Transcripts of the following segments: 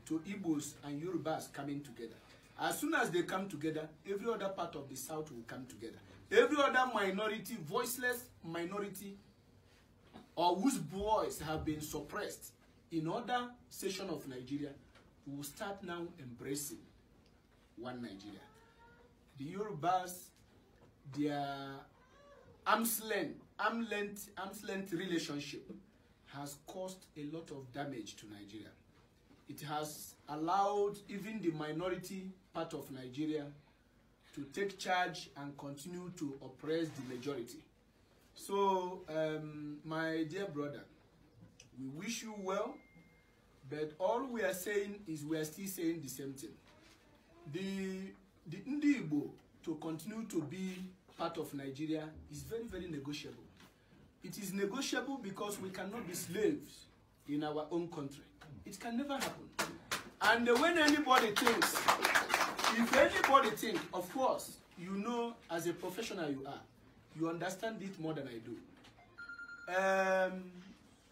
to Igbos and Yorubas coming together. As soon as they come together, every other part of the South will come together. Every other minority, voiceless minority, or whose voice have been suppressed in other section of Nigeria, will start now embracing one Nigeria. The Yorubas, their arm's length relationship has caused a lot of damage to Nigeria. It has allowed even the minority part of Nigeria to take charge and continue to oppress the majority. So, my dear brother, we wish you well, but all we are saying is we are still saying the same thing. The Igbo to continue to be part of Nigeria is very, very negotiable. It is negotiable because we cannot be slaves in our own country. It can never happen. And when anybody thinks, if anybody thinks, of course, you know, as a professional you are, you understand it more than I do.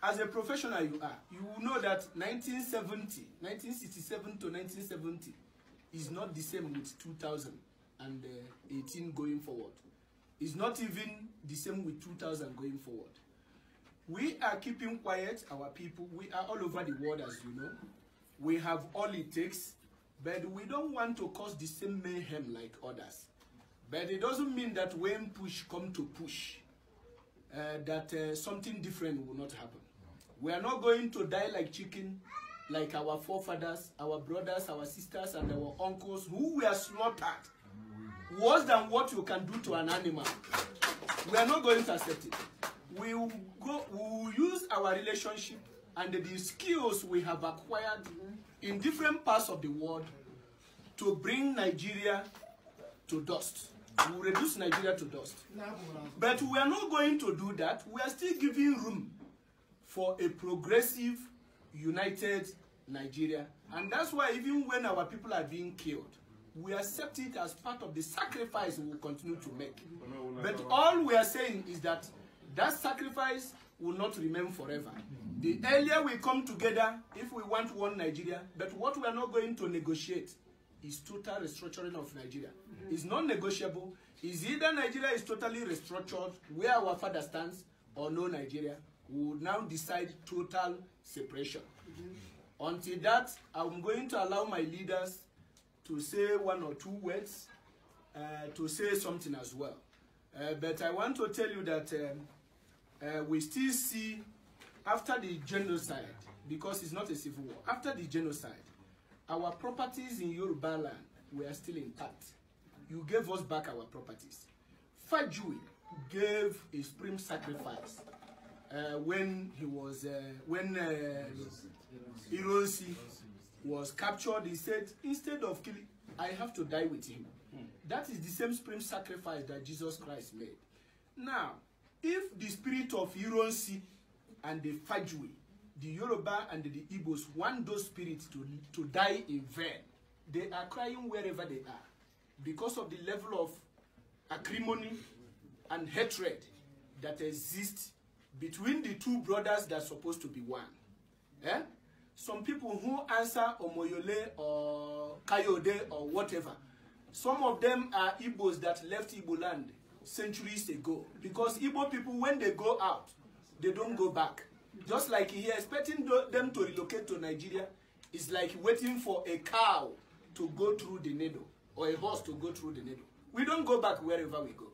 As a professional you are, you know that 1967 to 1970 is not the same with 2018 going forward. It's not even the same with 2000 going forward. We are keeping quiet, our people. We are all over the world, as you know. We have all it takes, but we don't want to cause the same mayhem like others. But it doesn't mean that when push come to push, that something different will not happen. We are not going to die like chicken, like our forefathers, our brothers, our sisters, and our uncles who were slaughtered. Worse than what you can do to an animal. We are not going to accept it. We will use our relationship and the skills we have acquired in different parts of the world to bring Nigeria to dust. We will reduce Nigeria to dust. But we are not going to do that. We are still giving room for a progressive, united Nigeria. And that's why even when our people are being killed, we accept it as part of the sacrifice we will continue to make. But all we are saying is that that sacrifice will not remain forever. The earlier we come together, if we want one Nigeria, but what we are not going to negotiate is total restructuring of Nigeria. It's not negotiable. It's either Nigeria is totally restructured, where our father stands, or no Nigeria. We will now decide total separation. Until that, I'm going to allow my leaders to say one or two words, to say something as well. But I want to tell you that we still see, after the genocide, because it's not a civil war, after the genocide, our properties in Yoruba land were still intact. You gave us back our properties. Fajui gave a supreme sacrifice when he was, when Ironsi was captured. He said, instead of killing, I have to die with him. That is the same supreme sacrifice that Jesus Christ made. Now, if the spirit of Ironsi and the Fajui, the Yoruba and the Igbos want those spirits to die in vain, they are crying wherever they are because of the level of acrimony and hatred that exists between the two brothers that are supposed to be one. Some people who answer Omoyele or Kayode or whatever, some of them are Igbos that left Igbo land centuries ago. Because Igbo people, when they go out, they don't go back. Just like here, expecting them to relocate to Nigeria is like waiting for a cow to go through the needle or a horse to go through the needle. We don't go back wherever we go.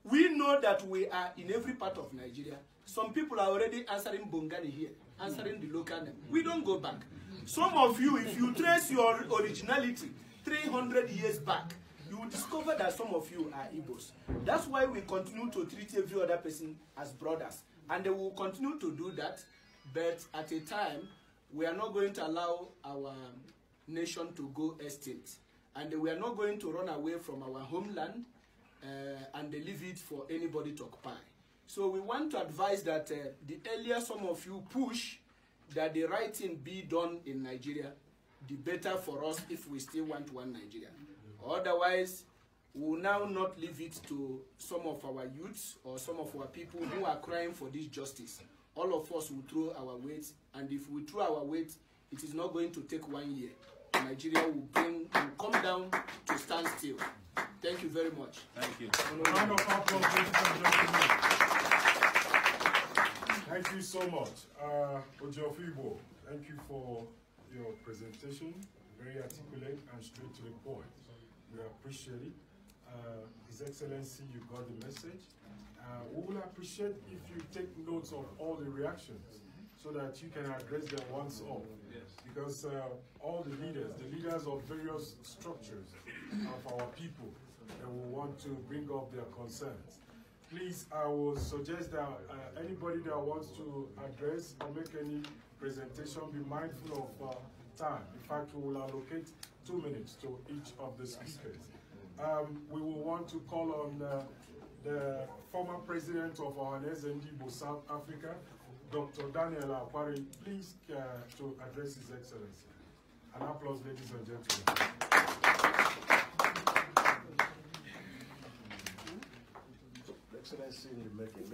We know that we are in every part of Nigeria. Some people are already answering Bongani here, answering the local name. We don't go back. Some of you, if you trace your originality 300 years back, you will discover that some of you are Igbos. That's why we continue to treat every other person as brothers. And they will continue to do that. But at a time, we are not going to allow our nation to go extinct. And we are not going to run away from our homeland and leave it for anybody to occupy. So we want to advise that the earlier some of you push that the right thing be done in Nigeria, the better for us if we still want one Nigeria. Otherwise, we will now not leave it to some of our youths or some of our people who are crying for this justice. All of us will throw our weight, and if we throw our weight, it is not going to take 1 year. Nigeria will come down to stand still. Thank you very much. Thank you. Round of applause, ladies and gentlemen. Thank you so much. Igbo, thank you for your presentation. Very articulate and straight to the point. We appreciate it. His Excellency, you got the message. We will appreciate if you take notes of all the reactions so that you can address them once off. Yes. Because all the leaders of various structures of our people, they will want to bring up their concerns. Please, I will suggest that anybody that wants to address or make any presentation be mindful of time. In fact, we will allocate 2 minutes to each of the speakers. We will want to call on the former president of Omoyele Sowore, South Africa, Dr. Daniel Akwari, please to address His Excellency. An applause, ladies and gentlemen. Excellency in the making.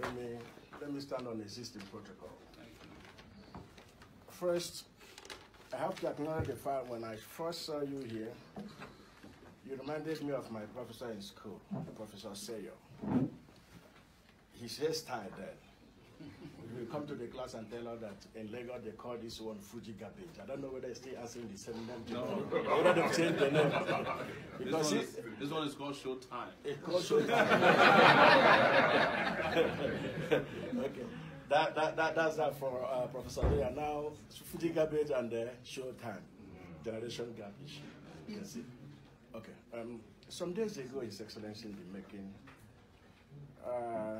Let me stand on existing protocol. First, I have to acknowledge the fact when I first saw you here, you reminded me of my professor in school, Professor Seyo. His hairstyle then. He will come to the class and tell us that in Lagos they call this one Fuji garbage. I don't know whether they're still answering the same name. No. Whether they've changed the name. Because this one is called Showtime. It's called Showtime. Okay. That's that for Professor Leah. Now, Fuji garbage and Showtime. Generation garbage. You can see. Okay. Some days ago, His Excellency in the making,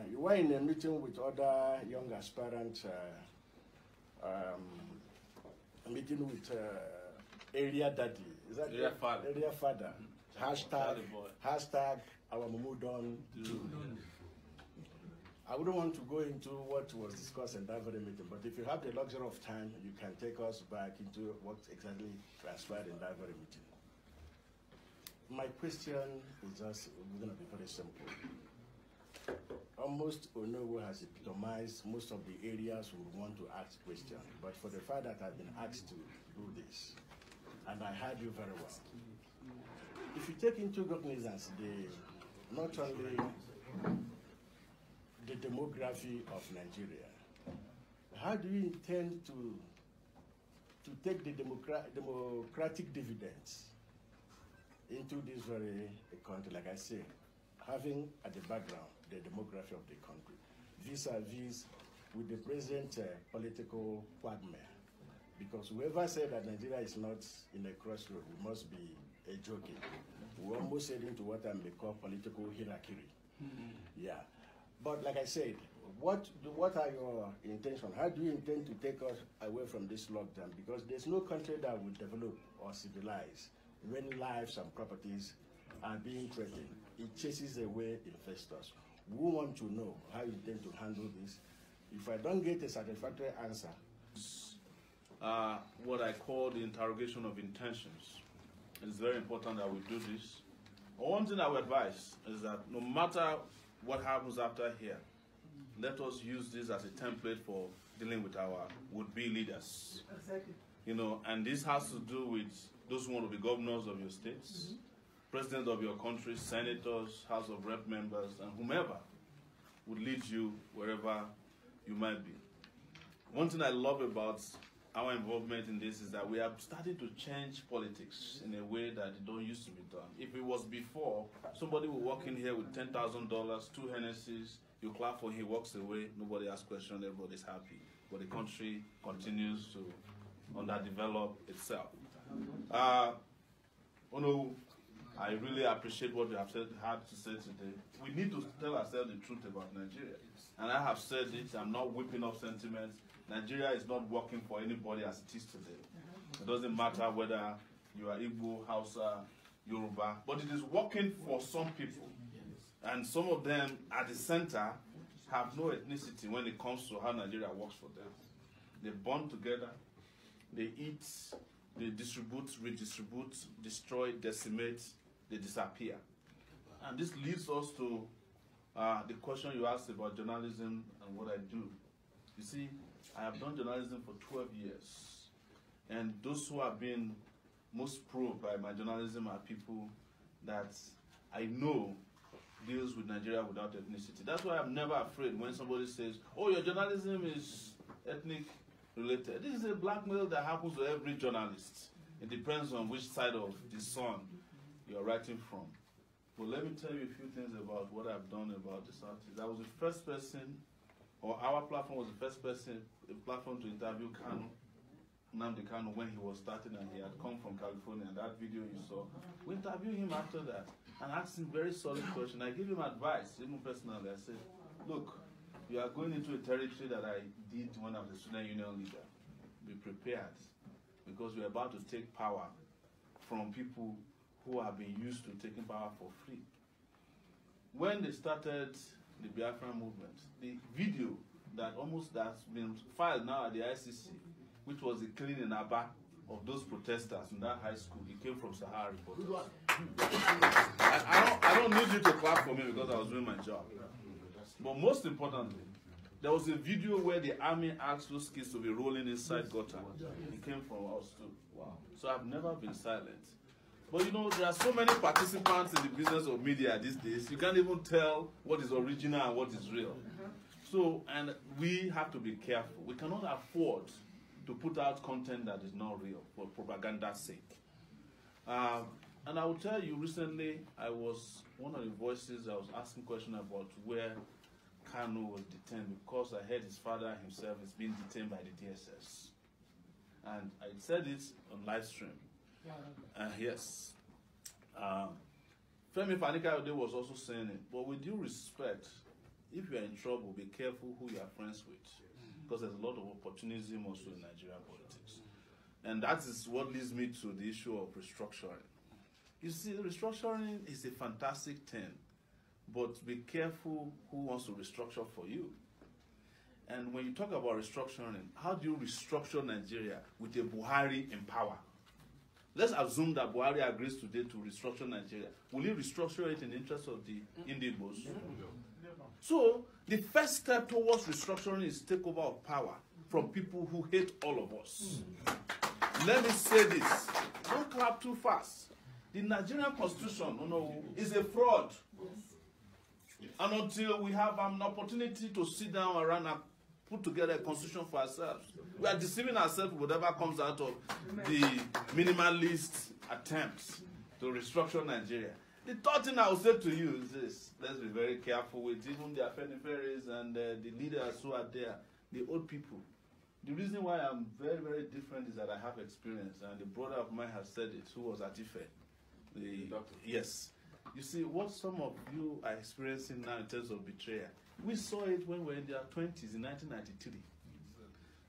you were in a meeting with other young aspirants, meeting with area daddy. Is that area father? Area father. Hashtag our Mumudon. I wouldn't want to go into what was discussed in that very meeting, but if you have the luxury of time, you can take us back into what exactly transpired in that very meeting. My question is just going to be very simple. Almost Onowo has epitomized most of the areas we want to ask questions, but for the fact that I've been asked to do this, and I heard you very well. If you take into cognizance not only the demography of Nigeria, how do you intend to take the democratic dividends into this very country, like I say, having at the background the demography of the country, vis-a-vis with the present political quagmire? Because whoever said that Nigeria is not in a crossroad, we must be joking. We almost said into what I may call political hierarchy. Yeah. But like I said, what are your intentions? How do you intend to take us away from this lockdown? Because there's no country that will develop or civilize when lives and properties are being threatened. It chases away investors. We want to know how you intend to handle this. If I don't get a satisfactory answer, what I call the interrogation of intentions. It's very important that we do this. One thing I would advise is that no matter what happens after here, let us use this as a template for dealing with our would-be leaders. Exactly. You know, and this has to do with those who want to be governors of your states, presidents of your country, senators, House of Rep members, and whomever would lead you wherever you might be. One thing I love about our involvement in this is that we are starting to change politics in a way that it don't used to be done. If it was before, somebody would walk in here with $10,000, 2 Hennessy's, you clap for him, he walks away, nobody asks questions, everybody's happy. But the country continues to underdevelop itself. I really appreciate what you have had to say today. We need to tell ourselves the truth about Nigeria. And I have said it, I'm not whipping up sentiments. Nigeria is not working for anybody as it is today. It doesn't matter whether you are Igbo, Hausa, Yoruba, but it is working for some people. And some of them at the center have no ethnicity when it comes to how Nigeria works for them. They bond together, they eat, they distribute, redistribute, destroy, decimate, they disappear. And this leads us to the question you asked about journalism and what I do. You see, I have done journalism for 12 years. And those who have been most probed by my journalism are people that I know deals with Nigeria without ethnicity. That's why I'm never afraid when somebody says, oh, your journalism is ethnic related. This is a blackmail that happens to every journalist. It depends on which side of the sun you're writing from. But let me tell you a few things about what I've done about this artist. I was the first person, or our platform was the first platform to interview Nnamdi Kanu when he was starting and he had come from California. And that video you saw, we interviewed him after that and asked him very solid questions. I gave him advice, even personally. I said, look, you are going into a territory that I did when I was a student union leader. Be prepared, because we're about to take power from people who have been used to taking power for free. When they started the Biafran movement, the video that's been filed now at the ICC, which was the killing in Aba of those protesters in that high school, it came from Sahara reporters. I don't need you to clap for me because I was doing my job. But most importantly, there was a video where the army asked those kids to be rolling inside gutter. It came from us too. Wow. So I've never been silent. But you know, there are so many participants in the business of media these days, you can't even tell what is original and what is real. So, and we have to be careful. We cannot afford to put out content that is not real for propaganda's sake. And I will tell you, recently, I was one of the voices I was asking questions about where Kanu was detained, because I heard his father himself is being detained by the DSS. And I said it on live stream. Yes. Femi Fani-Kayode was also saying it. But with due respect, if you are in trouble, be careful who you are friends with. Because there's a lot of opportunism also in Nigerian politics. And that is what leads me to the issue of restructuring. You see, restructuring is a fantastic thing. But be careful who wants to restructure for you. And when you talk about restructuring, how do you restructure Nigeria with a Buhari in power? Let's assume that Buhari agrees today to restructure Nigeria. Will he restructure it in the interest of the Igbos? So, the first step towards restructuring is takeover of power from people who hate all of us. Let me say this. Don't clap too fast. The Nigerian Constitution is a fraud. And until we have an opportunity to sit down around and put together a constitution for ourselves, we are deceiving ourselves with whatever comes out of the minimalist attempts to restructure Nigeria. The third thing I will say to you is this: let's be very careful with even the Afeniferes and the leaders who are there, the old people. The reason why I'm very, very different is that I have experience, and the brother of mine has said it, who was at Ife. The doctor. Yes. You see, what some of you are experiencing now in terms of betrayal, we saw it when we were in their 20s in 1993.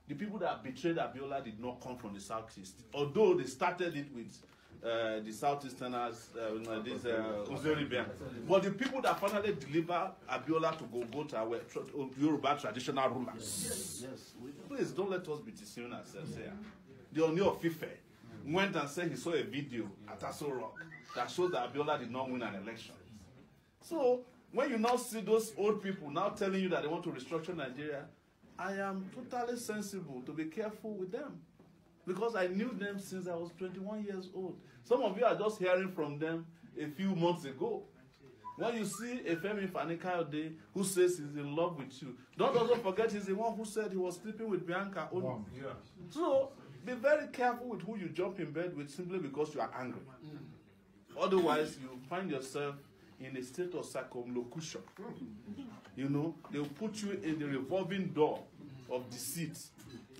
The people that betrayed Abiola did not come from the Southeast, although they started it with the Southeasterners, Uzeribian. But the people that finally delivered Abiola to Golgotha were Yoruba traditional rulers. Yes. Please don't let us be deceiving ourselves here. The Oni of Ife went and said he saw a video at Aso Rock that shows that Abiola did not win an election. So, when you now see those old people now telling you that they want to restructure Nigeria, I am totally sensible to be careful with them. Because I knew them since I was 21 years old. Some of you are just hearing from them a few months ago. When you see a Femi Fani-Kayode who says he's in love with you, don't also forget he's the one who said he was sleeping with Bianca only. Wow. Yeah. So, be very careful with who you jump in bed with simply because you are angry. Otherwise, you find yourself in a state of circumlocution. You know, they'll put you in the revolving door of deceit.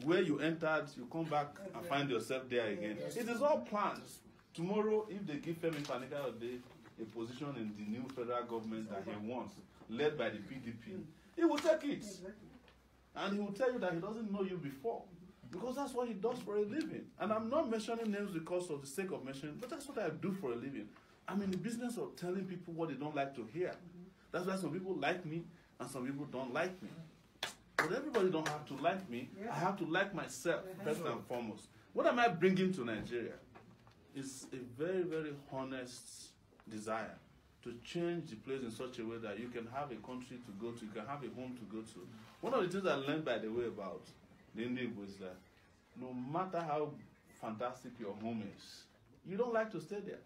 Where you entered, you come back and find yourself there again. It is all planned. Tomorrow, if they give Femi Fani-Kayode a position in the new federal government that he wants, led by the PDP, he will take it. And he will tell you that he doesn't know you before. Because that's what he does for a living. And I'm not mentioning names because of the sake of mentioning, but that's what I do for a living. I'm in the business of telling people what they don't like to hear. That's why some people like me and some people don't like me. But everybody don't have to like me. I have to like myself first and foremost. What am I bringing to Nigeria? It's a very, very honest desire to change the place in such a way that you can have a country to go to, you can have a home to go to. One of the things I learned, by the way, about the Igbo is that no matter how fantastic your home is, you don't like to stay there.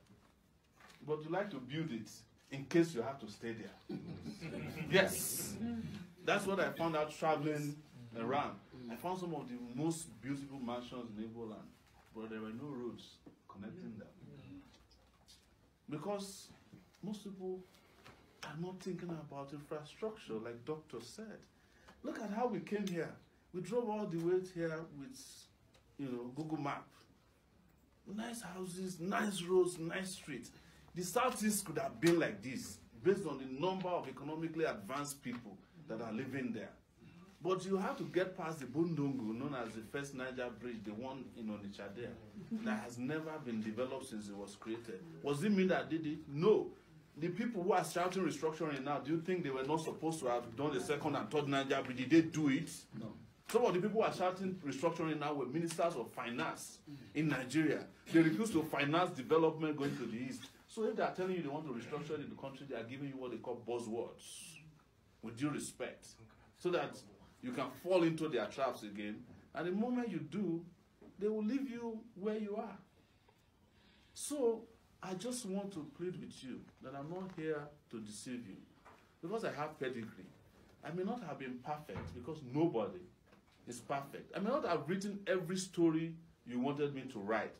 But you like to build it in case you have to stay there. Yes. That's what I found out traveling around. I found some of the most beautiful mansions in Igbo land, but there were no roads connecting them. Because most people are not thinking about infrastructure, like Doctor said. Look at how we came here. We drove all the way here with, Google Map. Nice houses, nice roads, nice streets. The Southeast could have been like this, based on the number of economically advanced people that are living there. But you have to get past the Bundungu, known as the first Niger Bridge, the one in Onitsha there, that has never been developed since it was created. Was it me that did it? No. The people who are shouting restructuring now, do you think they were not supposed to have done the second and third Niger Bridge? Did they do it? No. Some of the people who are shouting restructuring now were ministers of finance in Nigeria. They refuse to finance development going to the east. So if they are telling you they want to restructure in the country, they are giving you what they call buzzwords, with due respect, so that you can fall into their traps again. And the moment you do, they will leave you where you are. So I just want to plead with you that I'm not here to deceive you. Because I have pedigree. I may not have been perfect, because nobody is perfect. I may not have written every story you wanted me to write,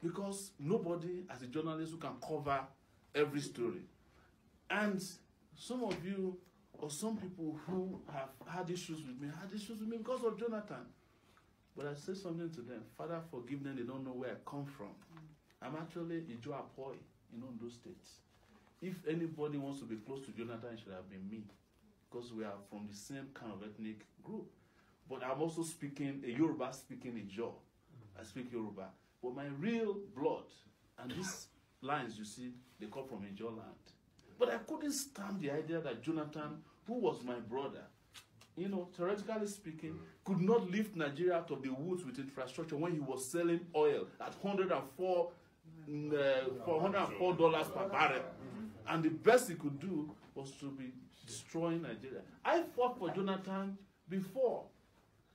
because nobody, as a journalist, who can cover every story. And some of you, or some people who have had issues with me because of Jonathan. But I said something to them. Father, forgive them, they don't know where I come from. I'm actually Ijo Apoy in Ondo State. If anybody wants to be close to Jonathan, it should have been me, because we are from the same kind of ethnic group. But I'm also speaking a Yoruba-speaking Ijo. I speak Yoruba. But my real blood, and these lines you see, they come from Ijo land. But I couldn't stand the idea that Jonathan, who was my brother, theoretically speaking, could not lift Nigeria out of the woods with infrastructure when he was selling oil at $104 per barrel. And the best he could do was to be destroying Nigeria. I fought for Jonathan before.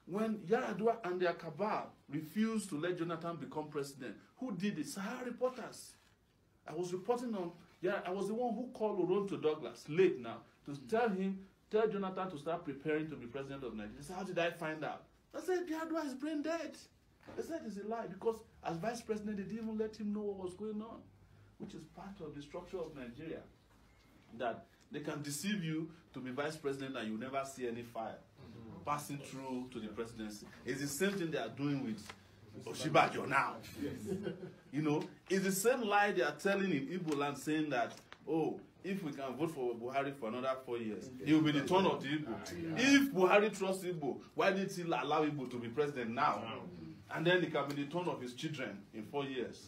When Yaradua and their cabal refused to let Jonathan become president, who did it? Sahara reporters. I was reporting on, I was the one who called Oronto Douglas, late now, to tell Jonathan to start preparing to be president of Nigeria. He said, how did I find out? I said, Yaradua is brain dead. They said it's a lie, because as vice president, they didn't even let him know what was going on, which is part of the structure of Nigeria, that they can deceive you to be vice president and you never see any fire passing through to the presidency. It's the same thing they are doing with Oshibajo now. It's the same lie they are telling in Igbo land, saying that, oh, if we can vote for Buhari for another 4 years, it will be the turn of the Igbo. If Buhari trusts Igbo, why did he allow Igbo to be president now? And then it can be the turn of his children in 4 years.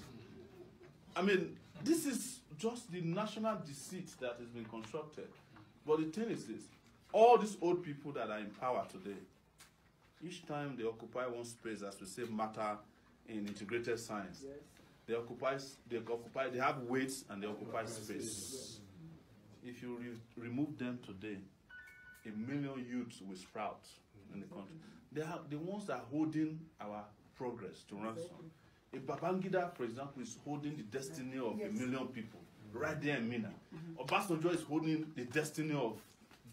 I mean, this is just the national deceit that has been constructed. But the thing is this, all these old people that are in power today, each time they occupy one space, as we say, matter in integrated science, they have weights and they occupy space. If you remove them today, 1 million youths will sprout in the country. They are the ones that are holding our progress to ransom. A Babangida, for example, is holding the destiny of 1 million people right there in Mina. Obasanjo is holding the destiny of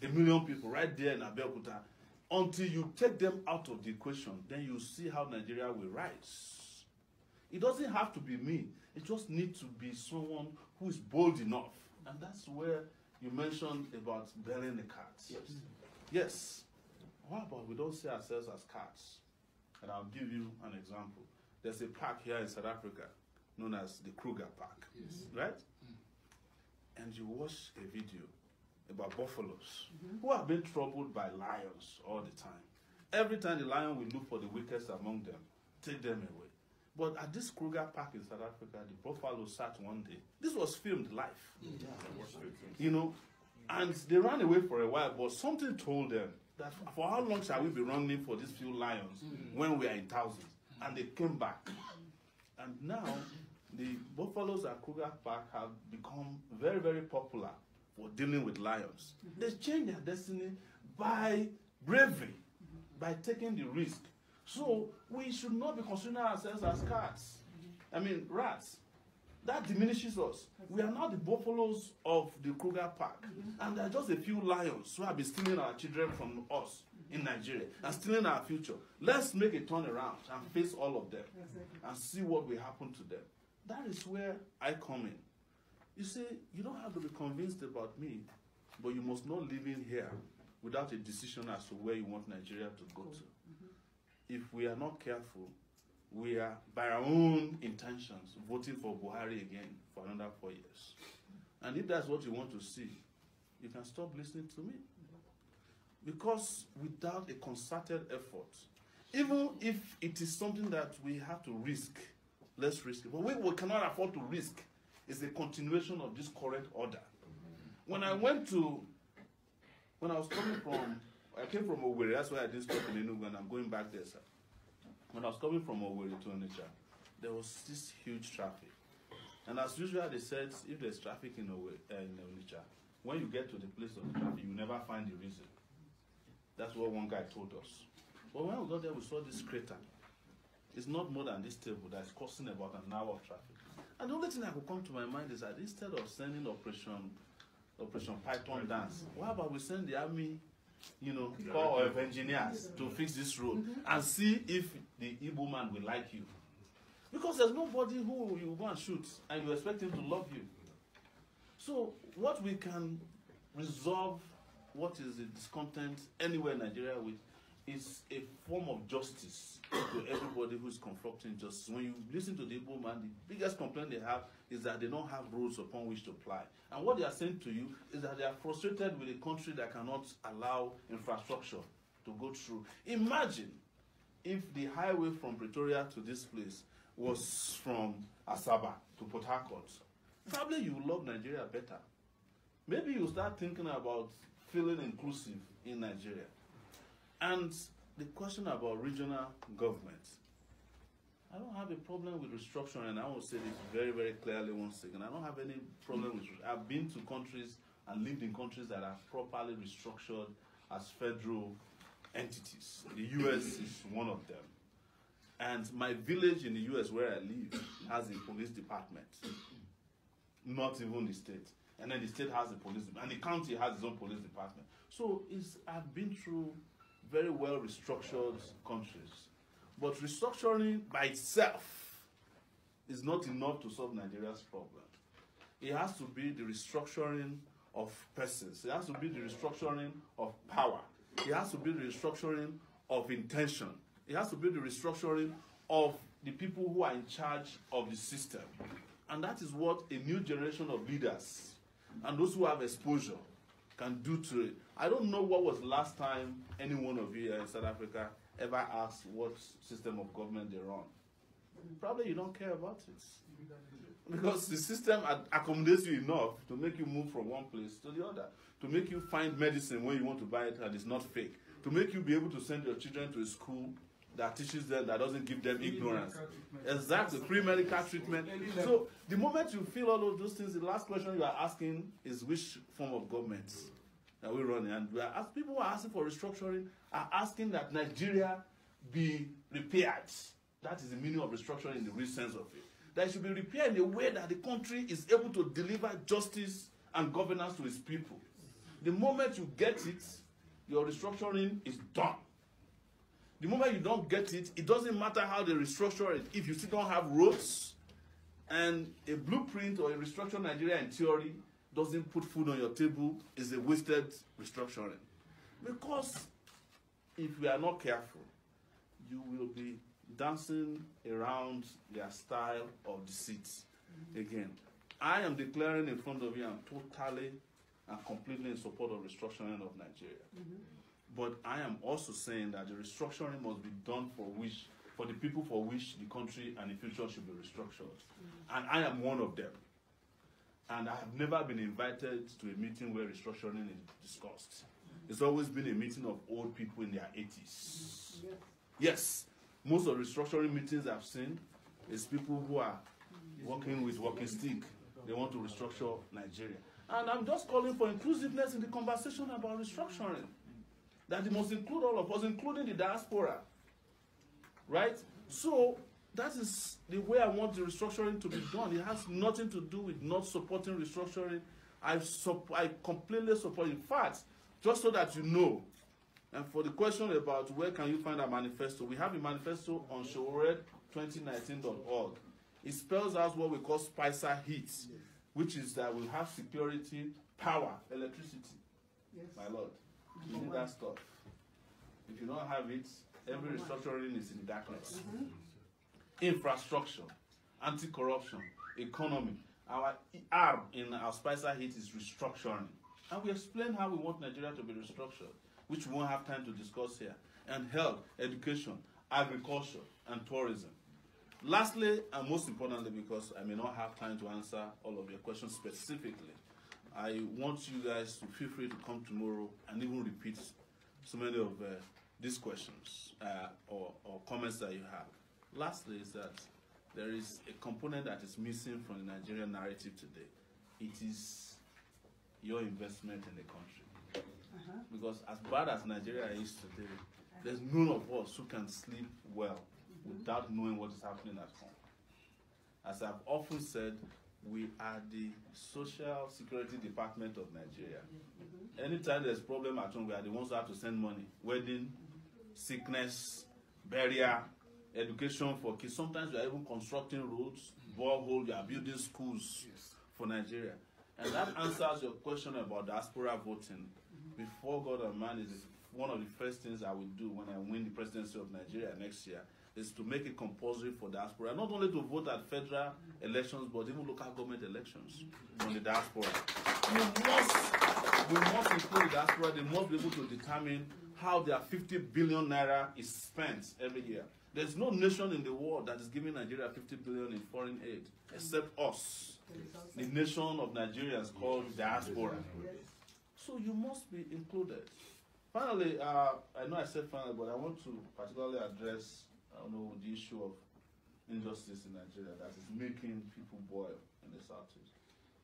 1 million people right there in Abeokuta. Until you take them out of the equation, then you see how Nigeria will rise. It doesn't have to be me. It just needs to be someone who is bold enough. And that's where you mentioned about belling the cats. Yes. What about we don't see ourselves as cats? And I'll give you an example. There's a park here in South Africa known as the Kruger Park, right? And you watch a video about buffaloes who have been troubled by lions all the time. Every time the lion will look for the weakest among them, take them away. But at this Kruger Park in South Africa, the buffalo sat one day. This was filmed live. And they ran away for a while, but something told them that for how long shall we be running for these few lions when we are in thousands? And they came back. And now, the buffaloes at Kruger Park have become very, very popular for dealing with lions. They change their destiny by bravery, by taking the risk So we should not be considering ourselves as cats. I mean, rats. That diminishes us. We are now the buffaloes of the Kruger Park. And there are just a few lions who have been stealing our children from us in Nigeria and stealing our future. Let's make a turn around and face all of them and see what will happen to them. That is where I come in. You see, you don't have to be convinced about me, but you must not live in here without a decision as to where you want Nigeria to go to. If we are not careful, we are, by our own intentions, voting for Buhari again for another 4 years. And if that's what you want to see, you can stop listening to me. Because without a concerted effort, even if it is something that we have to risk, let's risk it. But we cannot afford to risk is the continuation of this current order. When I was coming from, I came from Owerri, that's why I didn't stop in Enugu, and I'm going back there, sir. When I was coming from Owerri to Onitsha, there was this huge traffic. And as usual, they said, if there's traffic in Onitsha, when you get to the place of the traffic, you never find the reason. That's what one guy told us. But when we got there, we saw this crater. It's not more than this table that's causing about an hour of traffic. And the only thing that could come to my mind is that instead of sending Operation Python dance, why about we send the army, corps of engineers to fix this road and see if the Igbo man will like you? Because there's nobody who you go and shoot and you expect him to love you. So what we can resolve, what is the discontent anywhere in Nigeria with, is a form of justice to everybody who is confronting justice. When you listen to the Igbo man, the biggest complaint they have is that they don't have rules upon which to apply. And what they are saying to you is that they are frustrated with a country that cannot allow infrastructure to go through. Imagine if the highway from Pretoria to this place was from Asaba to Port Harcourt. Probably you will love Nigeria better. Maybe you start thinking about feeling inclusive in Nigeria. And the question about regional government, I don't have a problem with restructuring, and I will say this very, very clearly once again. I don't have any problem with it. I've been to countries and lived in countries that are properly restructured as federal entities. The US is one of them. And my village in the US where I live has a police department, not even the state. And then the state has a police department, and the county has its own police department. So I've been through very well restructured countries. But restructuring by itself is not enough to solve Nigeria's problem. It has to be the restructuring of persons. It has to be the restructuring of power. It has to be the restructuring of intention. It has to be the restructuring of the people who are in charge of the system. And that is what a new generation of leaders and those who have exposure can do to it. I don't know what was the last time any one of you here in South Africa ever asked what system of government they run. Probably you don't care about it. Because the system accommodates you enough to make you move from one place to the other, to make you find medicine when you want to buy it and it's not fake, to make you be able to send your children to a school that teaches them, that doesn't give them ignorance. Exactly, free medical treatment. So the moment you feel all of those things, the last question you are asking is which form of government are we running? And people who are asking for restructuring are asking that Nigeria be repaired. That is the meaning of restructuring in the real sense of it. That it should be repaired in a way that the country is able to deliver justice and governance to its people. The moment you get it, your restructuring is done. The moment you don't get it, it doesn't matter how they restructure it. If you still don't have roads and a blueprint or a restructured Nigeria in theory doesn't put food on your table, is a wasted restructuring. Because if we are not careful, you will be dancing around their style of deceit. Again, I am declaring in front of you, I'm totally and completely in support of restructuring of Nigeria. But I am also saying that the restructuring must be done for the people for which the country and the future should be restructured. And I am one of them. And I have never been invited to a meeting where restructuring is discussed. It's always been a meeting of old people in their 80s. Yes, most of the restructuring meetings I've seen is people who are working with walking stick. They want to restructure Nigeria. And I'm just calling for inclusiveness in the conversation about restructuring. That it must include all of us, including the diaspora. right? So that is the way I want the restructuring to be done. It has nothing to do with not supporting restructuring. I completely support. In fact, just so that you know, and for the question about where can you find our manifesto, we have a manifesto on Sowore2019.org. It spells out what we call Spicer Heat, which is that we have security, power, electricity. Yes. My Lord, you need that stuff. If you don't have it, every restructuring is in darkness. Infrastructure, anti-corruption, economy. Our arm in our Spicer Heat is restructuring. And we explain how we want Nigeria to be restructured, which we won't have time to discuss here. And health, education, agriculture, and tourism. Lastly, and most importantly, because I may not have time to answer all of your questions specifically, I want you guys to feel free to come tomorrow and even repeat so many of these questions or comments that you have. Lastly is that there is a component that is missing from the Nigerian narrative today. It is your investment in the country. Because as bad as Nigeria is today, there's none of us who can sleep well without knowing what is happening at home. As I've often said, we are the social security department of Nigeria. Anytime there's a problem at home, we are the ones who have to send money. Wedding, sickness, burial, education for kids. Sometimes we are even constructing roads, boreholes, we are building schools for Nigeria. And that answers your question about diaspora voting. Before God and man is one of the first things I will do when I win the presidency of Nigeria next year is to make it compulsory for diaspora, not only to vote at federal elections, but even local government elections from the diaspora. We must include the diaspora. They must be able to determine how their 50 billion naira is spent every year. There's no nation in the world that is giving Nigeria 50 billion in foreign aid, except us, the nation of Nigerians called diaspora. So you must be included. Finally, I know I said finally, but I want to particularly address the issue of injustice in Nigeria that is making people boil in the Southeast.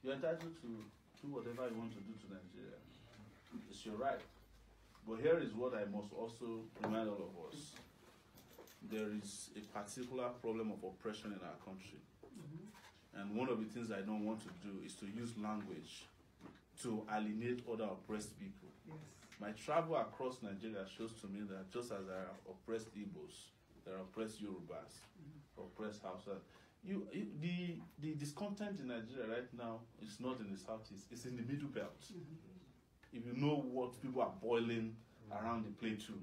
You're entitled to do whatever you want to do to Nigeria. It's your right. But here is what I must also remind all of us. There is a particular problem of oppression in our country. And one of the things I don't want to do is to use language to alienate other oppressed people. My travel across Nigeria shows to me that just as there are oppressed Igbos, there are oppressed Yorubas, oppressed Hausa. The discontent in Nigeria right now is not in the Southeast, it's in the Middle Belt. If you know what people are boiling around the Plateau,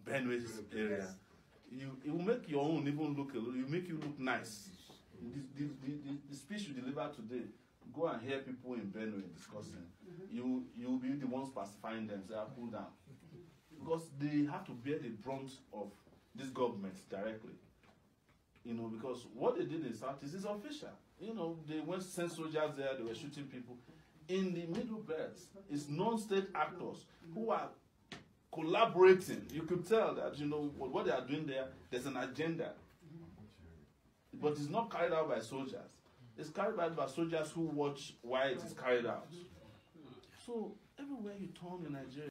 Benue area, it will make your own even look make you look nice. The speech you delivered today, go and hear people in Benue discussing. You'll be the ones pacifying them, say, cool down. Because they have to bear the brunt of these governments directly. Because what they did in Southeast is official. They went to send soldiers there, they were shooting people. In the Middle Belt, it's non-state actors who are collaborating. You could tell that, what they are doing there, there's an agenda. But it's not carried out by soldiers. It's carried out by soldiers who watch why it is carried out. So everywhere you turn in Nigeria,